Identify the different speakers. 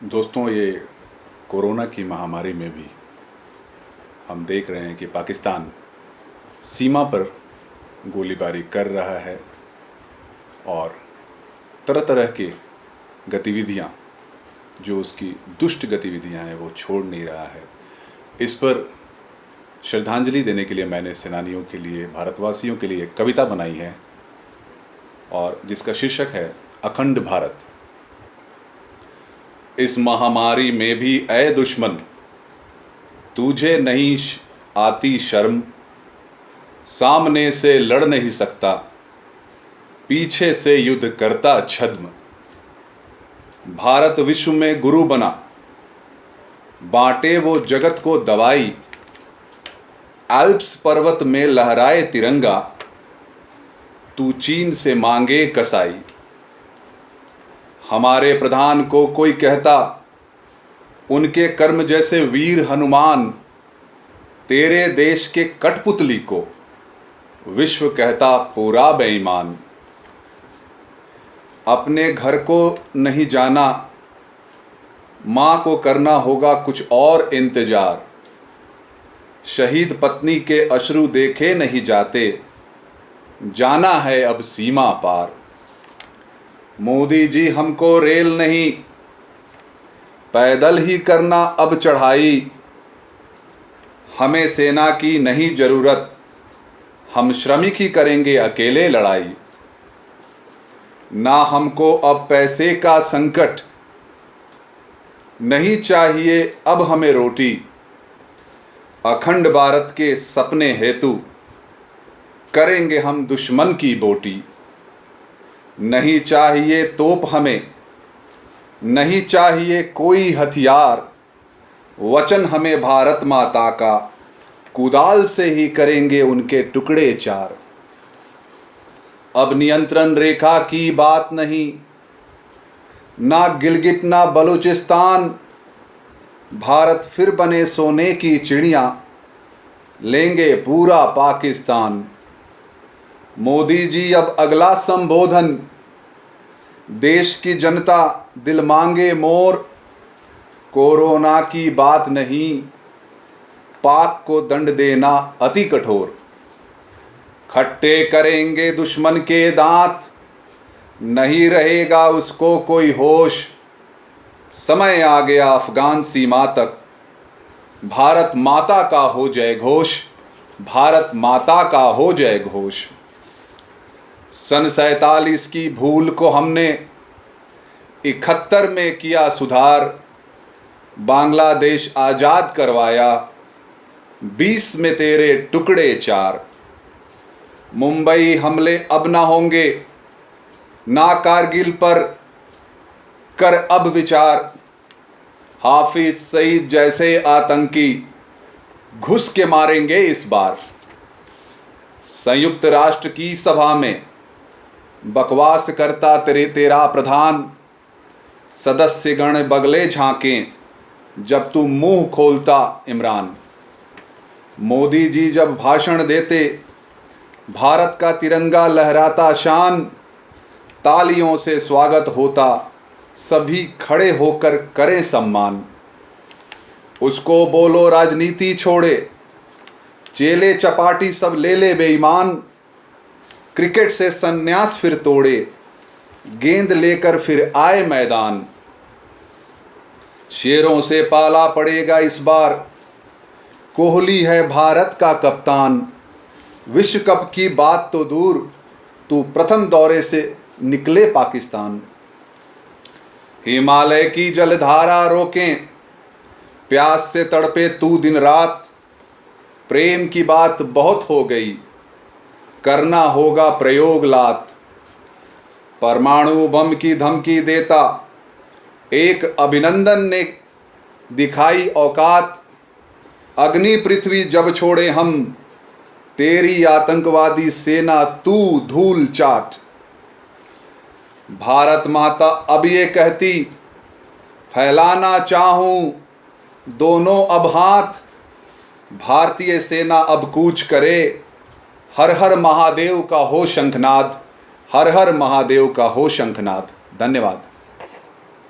Speaker 1: दोस्तों, ये कोरोना की महामारी में भी हम देख रहे हैं कि पाकिस्तान सीमा पर गोलीबारी कर रहा है और तरह तरह की गतिविधियां, जो उसकी दुष्ट गतिविधियां हैं, वो छोड़ नहीं रहा है। इस पर श्रद्धांजलि देने के लिए मैंने सेनानियों के लिए, भारतवासियों के लिए एक कविता बनाई है और जिसका शीर्षक है अखंड भारत। इस महामारी में भी ऐ दुश्मन, तुझे नहीं आती शर्म, सामने से लड़ नहीं सकता, पीछे से युद्ध करता छद्म। भारत विश्व में गुरु बना, बांटे वो जगत को दवाई, एल्प्स पर्वत में लहराए तिरंगा, तू चीन से मांगे कसाई। हमारे प्रधान को कोई कहता, उनके कर्म जैसे वीर हनुमान, तेरे देश के कठपुतली को विश्व कहता पूरा बेईमान। अपने घर को नहीं जाना, माँ को करना होगा कुछ और इंतजार, शहीद पत्नी के अश्रु देखे नहीं जाते, जाना है अब सीमा पार। मोदी जी हमको रेल नहीं, पैदल ही करना अब चढ़ाई, हमें सेना की नहीं जरूरत, हम श्रमिक ही करेंगे अकेले लड़ाई। ना हमको अब पैसे का संकट, नहीं चाहिए अब हमें रोटी, अखंड भारत के सपने हेतु करेंगे हम दुश्मन की बोटी। नहीं चाहिए तोप हमें, नहीं चाहिए कोई हथियार, वचन हमें भारत माता का, कुदाल से ही करेंगे उनके टुकड़े चार। अब नियंत्रण रेखा की बात नहीं, ना गिलगित ना बलूचिस्तान, भारत फिर बने सोने की चिड़िया, लेंगे पूरा पाकिस्तान। मोदी जी अब अगला संबोधन, देश की जनता दिल मांगे मोर, कोरोना की बात नहीं, पाक को दंड देना अति कठोर। खट्टे करेंगे दुश्मन के दांत, नहीं रहेगा उसको कोई होश, समय आ गया अफगान सीमा तक, भारत माता का हो जय घोष, भारत माता का हो जय घोष। सन 47 की भूल को हमने 71 में किया सुधार, बांग्लादेश आज़ाद करवाया, 20 में तेरे टुकड़े चार। मुंबई हमले अब ना होंगे, ना कारगिल पर कर अब विचार, हाफिज सईद जैसे आतंकी घुस के मारेंगे इस बार। संयुक्त राष्ट्र की सभा में बकवास करता तेरा प्रधान, सदस्यगण बगले झांकें जब तू मुंह खोलता इमरान। मोदी जी जब भाषण देते, भारत का तिरंगा लहराता शान, तालियों से स्वागत होता, सभी खड़े होकर करें सम्मान। उसको बोलो राजनीति छोड़े, चेले चपाटी सब ले ले बेईमान, क्रिकेट से संन्यास फिर तोड़े, गेंद लेकर फिर आए मैदान। शेरों से पाला पड़ेगा इस बार, कोहली है भारत का कप्तान, विश्व कप की बात तो दूर, तू प्रथम दौरे से निकले पाकिस्तान। हिमालय की जलधारा रोकें, प्यास से तड़पे तू दिन रात, प्रेम की बात बहुत हो गई, करना होगा प्रयोग लात। परमाणु बम की धमकी देता, एक अभिनंदन ने दिखाई औकात, अग्नि पृथ्वी जब छोड़े हम, तेरी आतंकवादी सेना तू धूल चाट। भारत माता अब ये कहती, फैलाना चाहूं दोनों अब हाथ, भारतीय सेना अब कूच करे, हर हर महादेव का हो शंखनाद, हर हर महादेव का हो शंखनाद। धन्यवाद।